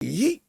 Yeet.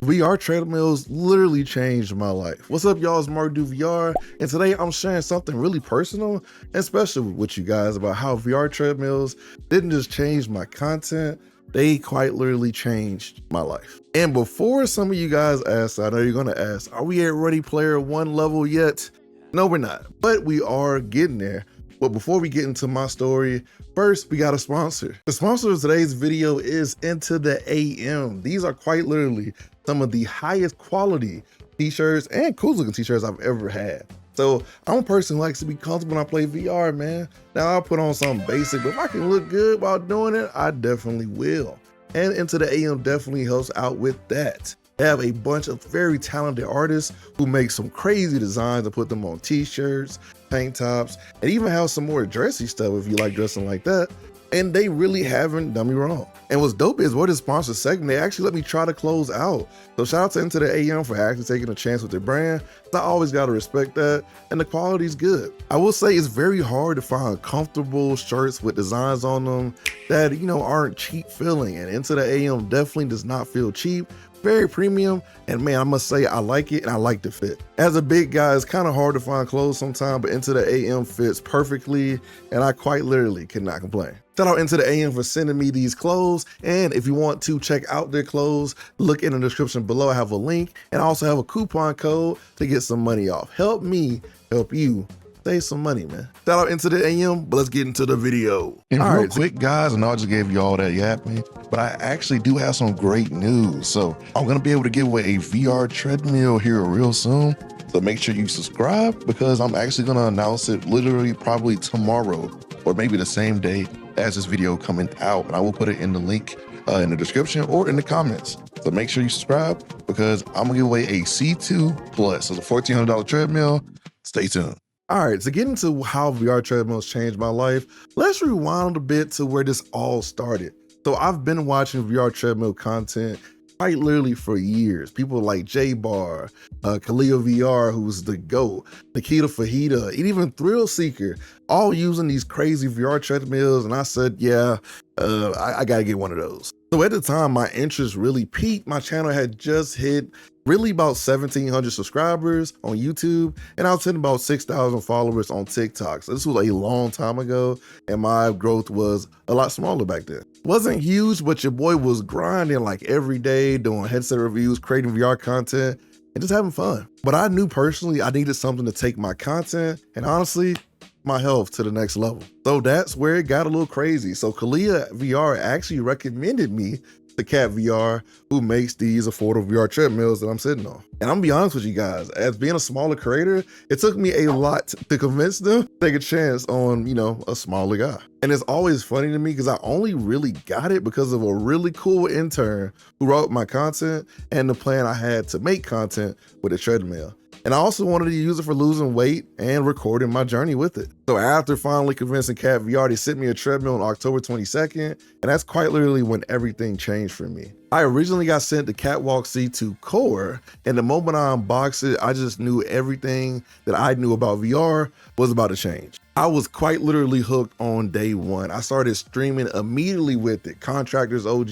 VR treadmills literally changed my life. What's up, y'all? It's MartydudeVR, and today I'm sharing something really personal and special with you guys about how VR treadmills didn't just change my content, they quite literally changed my life. And before some of you guys ask, I know you're gonna ask, are we at Ready Player One level yet? No, we're not, but we are getting there. But before we get into my story, first we got a sponsor. The sponsor of today's video is Into the AM. These are quite literally some of the highest quality t-shirts and cool looking t-shirts I've ever had. So I'm a person who likes to be comfortable when I play VR, man. Now I'll put on something basic, but if I can look good while doing it, I definitely will. And Into the AM definitely helps out with that. They have a bunch of very talented artists who make some crazy designs and put them on t-shirts, tank tops, and even have some more dressy stuff if you like dressing like that. And they really haven't done me wrong. And what's dope is what this sponsor segment, they actually let me try to close out. So shout out to Into the AM for actually taking a chance with their brand. I always gotta respect that, and the quality's good. I will say it's very hard to find comfortable shirts with designs on them that, aren't cheap feeling, and Into the AM definitely does not feel cheap. Very premium, and man, I must say I like it and I like the fit. As a big guy, it's kind of hard to find clothes sometimes, but Into the AM fits perfectly, and I quite literally cannot complain. Shout out Into the AM for sending me these clothes, and if you want to check out their clothes, look in the description below. I have a link, and I also have a coupon code to get some money off. Help me help you save some money, man. Shout out Into the AM, but let's get into the video. And real quick, guys, I know I just gave you all that yapping, but I actually do have some great news. So I'm gonna be able to give away a VR treadmill here real soon. So make sure you subscribe, because I'm actually gonna announce it literally probably tomorrow or maybe the same day as this video coming out. And I will put it in the link in the description or in the comments. So make sure you subscribe, because I'm gonna give away a C2 Plus. So the $1,400 treadmill. Stay tuned. All right, to get into how VR treadmills changed my life, let's rewind a bit to where this all started. So I've been watching VR treadmill content quite literally for years. People like J-Bar, Kalia VR, who's the GOAT, Nikita Fajita, and even Thrill Seeker, all using these crazy VR treadmills. And I said, yeah, I gotta get one of those. So at the time, my interest really peaked. My channel had just hit really about 1,700 subscribers on YouTube, and I was hitting about 6,000 followers on TikTok. So this was a long time ago, and my growth was a lot smaller back then. Wasn't huge, but your boy was grinding like every day, doing headset reviews, creating VR content, and just having fun. But I knew personally I needed something to take my content, and honestly, my health to the next level. So that's where it got a little crazy. So Kalia VR actually recommended me to Cat VR, who makes these affordable VR treadmills that I'm sitting on. And I'm gonna be honest with you guys, as being a smaller creator, it took me a lot to convince them to take a chance on, a smaller guy. And it's always funny to me because I only really got it because of a really cool intern who wrote my content and the plan I had to make content with a treadmill. And I also wanted to use it for losing weight and recording my journey with it. So after finally convincing Cat VR, they sent me a treadmill on October 22nd, and that's quite literally when everything changed for me. I originally got sent the Katwalk C2 Core, and the moment I unboxed it, I just knew everything that I knew about VR was about to change. I was quite literally hooked on day one. I started streaming immediately with it. Contractors OG,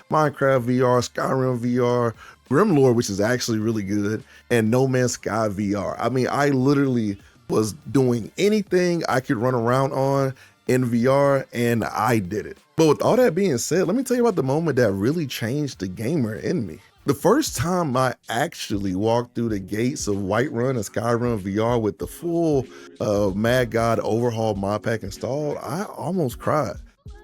Minecraft VR, Skyrim VR, Grimlore, which is actually really good, and No Man's Sky VR. I mean, I literally was doing anything I could run around on in VR, and I did it. But with all that being said, let me tell you about the moment that really changed the gamer in me. The first time I actually walked through the gates of Whiterun and Skyrim VR with the full Mad God overhaul mod pack installed, I almost cried.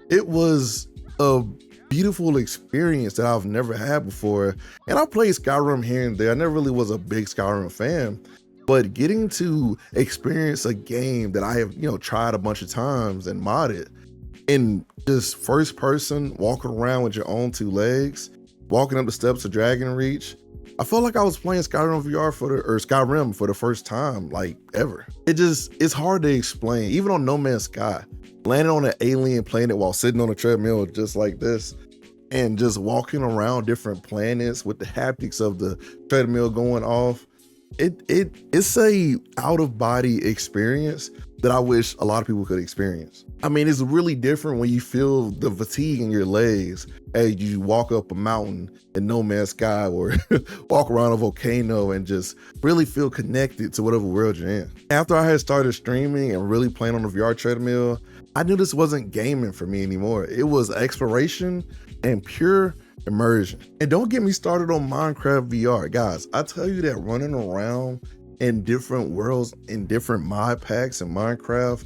It was a beautiful experience that I've never had before. And I played Skyrim here and there. I never really was a big Skyrim fan, but getting to experience a game that I have, tried a bunch of times and modded, in just first person, walking around with your own two legs, walking up the steps of Dragon Reach, I felt like I was playing Skyrim VR Skyrim for the first time, like ever. It's hard to explain. Even on No Man's Sky, landing on an alien planet while sitting on a treadmill just like this, and just walking around different planets with the haptics of the treadmill going off, it's a out of body experience that I wish a lot of people could experience. I mean, it's really different when you feel the fatigue in your legs as you walk up a mountain in No Man's Sky or walk around a volcano and just really feel connected to whatever world you're in. After I had started streaming and really playing on the VR treadmill, I knew this wasn't gaming for me anymore. It was exploration and pure immersion. And don't get me started on Minecraft VR. Guys, I tell you that running around in different worlds, in different mod packs in Minecraft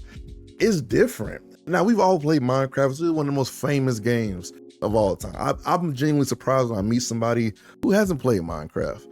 is different. Now, we've all played Minecraft. It's one of the most famous games of all time. I'm genuinely surprised when I meet somebody who hasn't played Minecraft.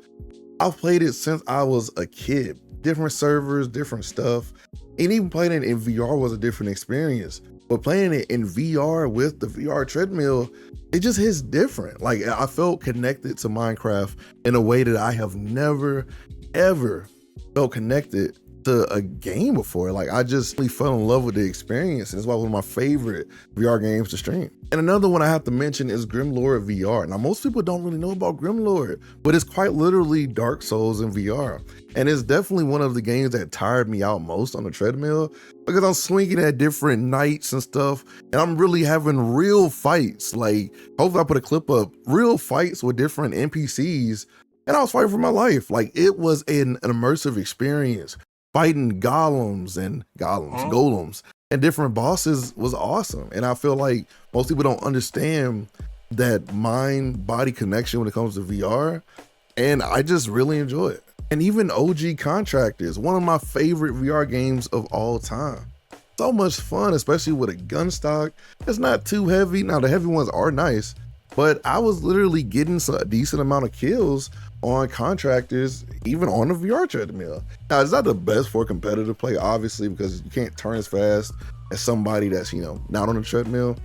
I've played it since I was a kid. Different servers, different stuff. And even playing it in VR was a different experience. But playing it in VR with the VR treadmill, it just hits different. Like, I felt connected to Minecraft in a way that I have never, ever felt connected to a game before. Like, I just really fell in love with the experience. And it's one of my favorite VR games to stream. And another one I have to mention is Grimlord VR. Now, most people don't really know about Grimlord, but it's quite literally Dark Souls in VR. And it's definitely one of the games that tired me out most on the treadmill because I'm swinging at different knights and stuff, and I'm really having real fights. Like, hopefully I put a clip up, real fights with different NPCs, and I was fighting for my life. Like, it was an immersive experience. Fighting golems and different bosses was awesome. And I feel like most people don't understand that mind-body connection when it comes to VR, and I just really enjoy it. And even OG Contractors, one of my favorite VR games of all time. So much fun, especially with a Gunstock. It's not too heavy. Now, the heavy ones are nice, but I was literally getting a decent amount of kills on Contractors, even on the VR treadmill. Now, it's not the best for competitive play, obviously, because you can't turn as fast as somebody that's, not on the treadmill.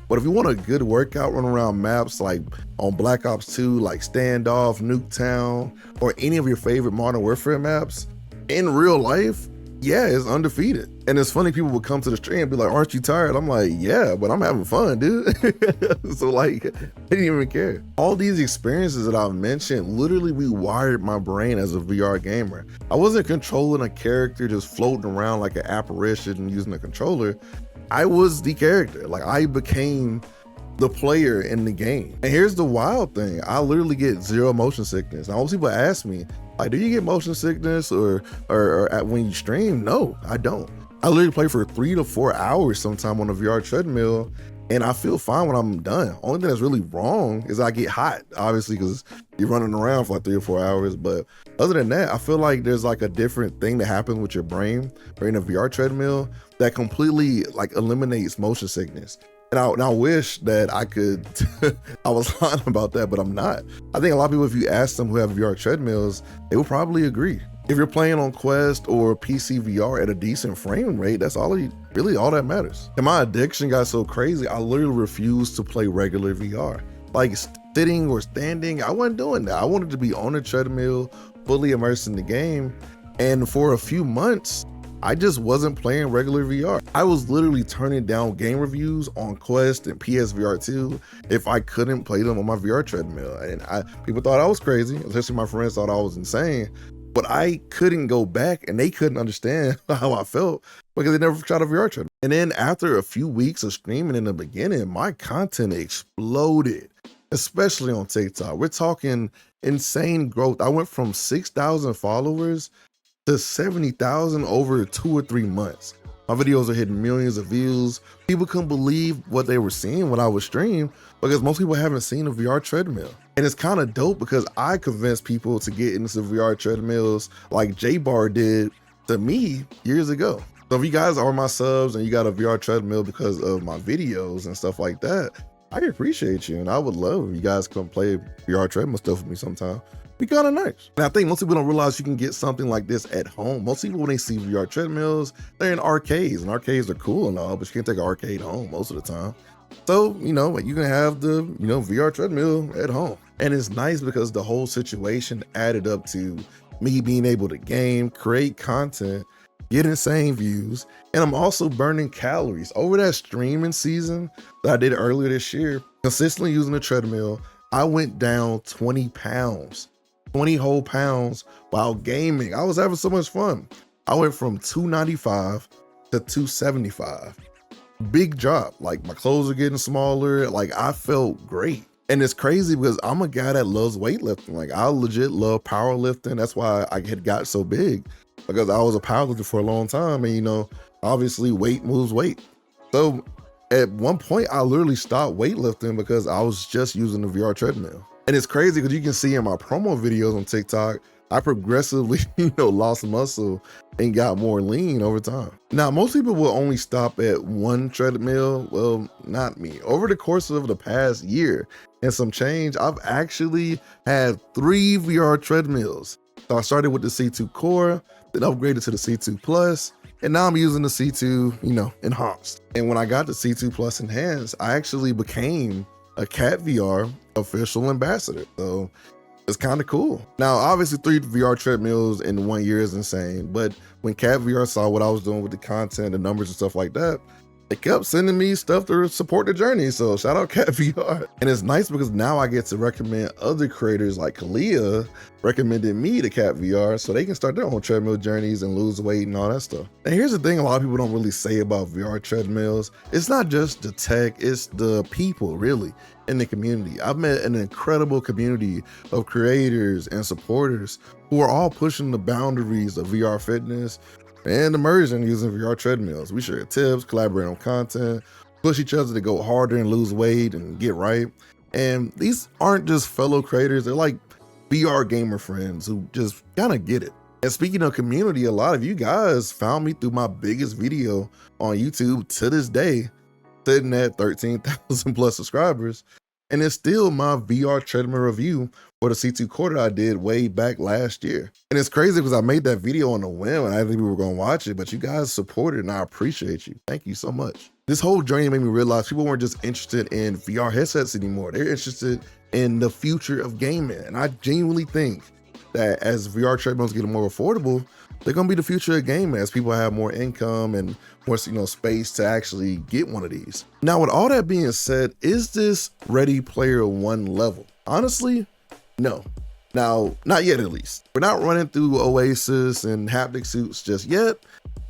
But if you want a good workout, run around maps like on Black Ops 2, like Standoff, Nuketown, or any of your favorite Modern Warfare maps, in real life, yeah, it's undefeated. And it's funny, people would come to the stream and be like, aren't you tired? I'm like, yeah, but I'm having fun, dude. So like, I didn't even care. All these experiences that I've mentioned literally rewired my brain as a VR gamer. I wasn't controlling a character just floating around like an apparition using a controller. I was the character. Like, I became the player in the game. And here's the wild thing. I literally get zero motion sickness. Now, most people ask me, like, do you get motion sickness or when you stream? No, I don't. I literally play for 3 to 4 hours sometime on a VR treadmill, and I feel fine when I'm done. Only thing that's really wrong is I get hot, obviously, because you're running around for like 3 or 4 hours. But other than that, I feel like there's like a different thing that happens with your brain or in a VR treadmill that completely like eliminates motion sickness. And I wish that I could, I was lying about that, but I'm not. I think a lot of people, if you ask them who have VR treadmills, they will probably agree. If you're playing on Quest or PC VR at a decent frame rate, that's really all that matters. And my addiction got so crazy, I literally refused to play regular VR. Like sitting or standing, I wasn't doing that. I wanted to be on a treadmill, fully immersed in the game. And for a few months, I just wasn't playing regular VR. I was literally turning down game reviews on Quest and PSVR 2 if I couldn't play them on my VR treadmill. And people thought I was crazy, especially my friends thought I was insane. But I couldn't go back, and they couldn't understand how I felt because they never tried a VR treadmill. And then after a few weeks of streaming in the beginning, my content exploded, especially on TikTok. We're talking insane growth. I went from 6,000 followers to 70,000 over 2 or 3 months. My videos are hitting millions of views. People couldn't believe what they were seeing when I was streaming because most people haven't seen a VR treadmill. And it's kind of dope because I convinced people to get into VR treadmills like J-Bar did to me years ago. So if you guys are my subs and you got a VR treadmill because of my videos and stuff like that, I appreciate you. And I would love if you guys come play VR treadmill stuff with me sometime. Be kind of nice. And I think most people don't realize you can get something like this at home. Most people, when they see VR treadmills, they're in arcades, and arcades are cool and all, but you can't take an arcade home most of the time. So, you can have the, VR treadmill at home. And it's nice because the whole situation added up to me being able to game, create content, get insane views, and I'm also burning calories. Over that streaming season that I did earlier this year, consistently using the treadmill, I went down 20 pounds. 20 whole pounds while gaming. I was having so much fun. I went from 295 to 275. Big drop. Like my clothes are getting smaller. Like I felt great. And it's crazy because I'm a guy that loves weightlifting. Like I legit love powerlifting. That's why I had got so big, because I was a powerlifter for a long time. And you know, obviously weight moves weight. So at one point I literally stopped weightlifting because I was just using the VR treadmill. And it's crazy because you can see in my promo videos on TikTok, I progressively, lost muscle and got more lean over time. Now, most people will only stop at one treadmill. Well, not me. Over the course of the past year and some change, I've actually had 3 VR treadmills. So I started with the C2 Core, then upgraded to the C2 Plus, and now I'm using the C2, Enhanced. And when I got the C2 Plus Enhanced, I actually became a KatVR official ambassador. So it's kind of cool. Now, obviously 3 VR treadmills in 1 year is insane, but when KatVR saw what I was doing with the content, the numbers and stuff like that, they kept sending me stuff to support the journey. So shout out KatVR. And it's nice because now I get to recommend other creators like Kalia recommended me to KatVR so they can start their own treadmill journeys and lose weight and all that stuff. And here's the thing a lot of people don't really say about VR treadmills. It's not just the tech, it's the people really in the community. I've met an incredible community of creators and supporters who are all pushing the boundaries of VR fitness and immersion using VR treadmills. We share tips, collaborate on content, push each other to go harder and lose weight and get right. And these aren't just fellow creators, they're like VR gamer friends who just kind of get it. And speaking of community, a lot of you guys found me through my biggest video on YouTube to this day, sitting at 13,000 plus subscribers. And it's still my VR treadmill review for the C2 Core that I did way back last year. And it's crazy because I made that video on a whim and I didn't think we were gonna watch it, but you guys supported and I appreciate you. Thank you so much. This whole journey made me realize people weren't just interested in VR headsets anymore. They're interested in the future of gaming. And I genuinely think that as VR treadmills get more affordable, they're gonna be the future of gaming as people have more income and more space to actually get one of these. Now, with all that being said, is this Ready Player One level? Honestly, no. Now, not yet at least. We're not running through Oasis and haptic suits just yet.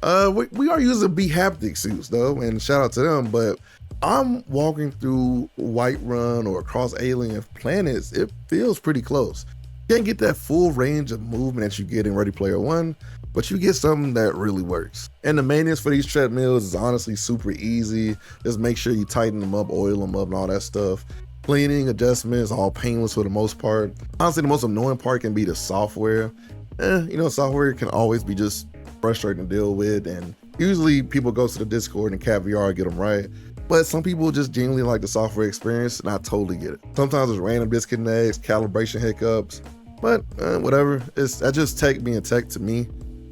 We are using B-haptic suits though, and shout out to them, but I'm walking through Whiterun or across alien planets, it feels pretty close. Can't get that full range of movement that you get in Ready Player One, but you get something that really works. And the maintenance for these treadmills is honestly super easy. Just make sure you tighten them up, oil them up and all that stuff. Cleaning, adjustments, all painless for the most part. Honestly, the most annoying part can be the software. Software can always be just frustrating to deal with, and usually people go to the Discord and KatVR and get them right. But some people just genuinely like the software experience, and I totally get it. Sometimes there's random disconnects, calibration hiccups, but whatever. That's just tech being tech to me.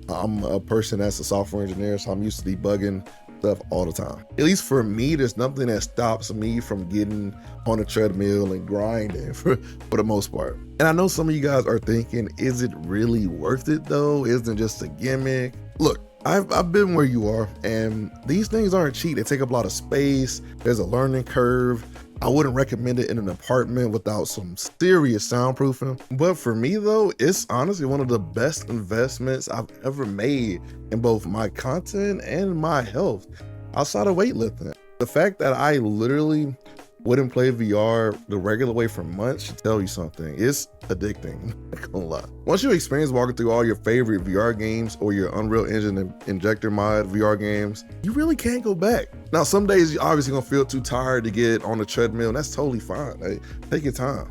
I'm a person that's a software engineer, so I'm used to debugging stuff all the time. At least for me, there's nothing that stops me from getting on a treadmill and grinding for the most part. And I know some of you guys are thinking, is it really worth it though? Isn't it just a gimmick? Look, I've been where you are, and these things aren't cheap. They take up a lot of space. There's a learning curve. I wouldn't recommend it in an apartment without some serious soundproofing. But for me though, it's honestly one of the best investments I've ever made in both my content and my health outside of weightlifting. The fact that I literally wouldn't play VR the regular way for months should tell you something. It's addicting, not gonna lie. Once you experience walking through all your favorite VR games or your Unreal Engine and Injector mod VR games, you really can't go back. Now, some days you're obviously gonna feel too tired to get on the treadmill, and that's totally fine. Hey, take your time.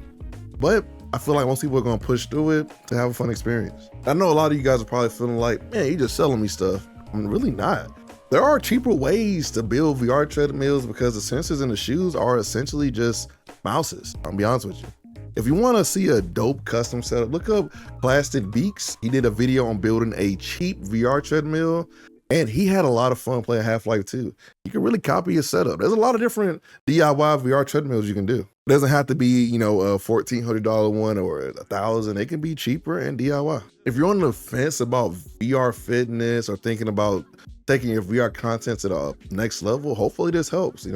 But I feel like most people are gonna push through it to have a fun experience. I know a lot of you guys are probably feeling like, man, you're just selling me stuff. I'm really not. There are cheaper ways to build VR treadmills because the sensors in the shoes are essentially just mouses. I'll be honest with you. If you want to see a dope custom setup, look up Plastic Beaks. He did a video on building a cheap VR treadmill, and he had a lot of fun playing Half-Life 2. You can really copy his setup. There's a lot of different DIY VR treadmills you can do. It doesn't have to be, a $1,400 one or $1,000. It can be cheaper and DIY. If you're on the fence about VR fitness or thinking about taking your VR content to the next level, hopefully this helps.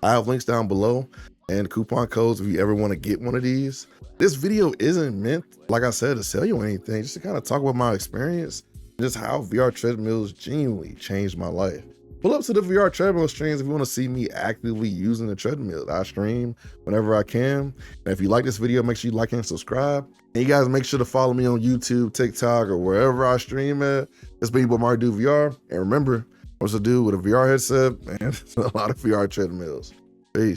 I have links down below and coupon codes if you ever want to get one of these. This video isn't meant, like I said, to sell you anything, just to kind of talk about my experience, just how VR treadmills genuinely changed my life. pull up to the VR treadmill streams if you want to see me actively using the treadmill. I stream whenever I can. And if you like this video, make sure you like and subscribe. And you guys make sure to follow me on YouTube, TikTok, or wherever I stream at. It's been your boy MartydudeVR. And remember, what's to do with a VR headset? Man, a lot of VR treadmills. Peace.